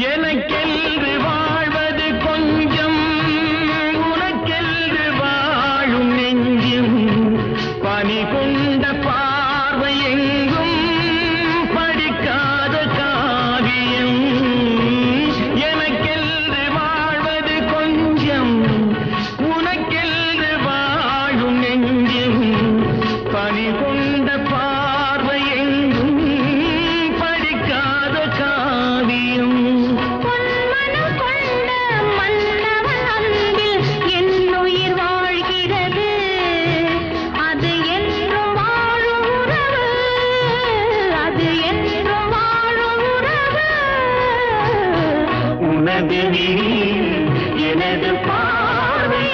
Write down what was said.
எனக்கென்று வாழ்வது கொஞ்சம், உனக்கென்று வாழும் நெஞ்சும், பனி கொண்ட பார்வை எங்கும் படிக்காத காவியம். எனக்கென்று வாழ்வது கொஞ்சம், உனக்கென்று வாழும் நெஞ்சும், பனி கொண்ட பார்வை எங்கும் படிக்காத காவியம். பொன்மனம் கொண்ட மன்னவன் அன்பில் என் உயிர் வாழ்கிறது. அது என்றும் வாழும் உறவு, அது என்றும் வாழும் உறவு. உனது விழி எனது பார்வை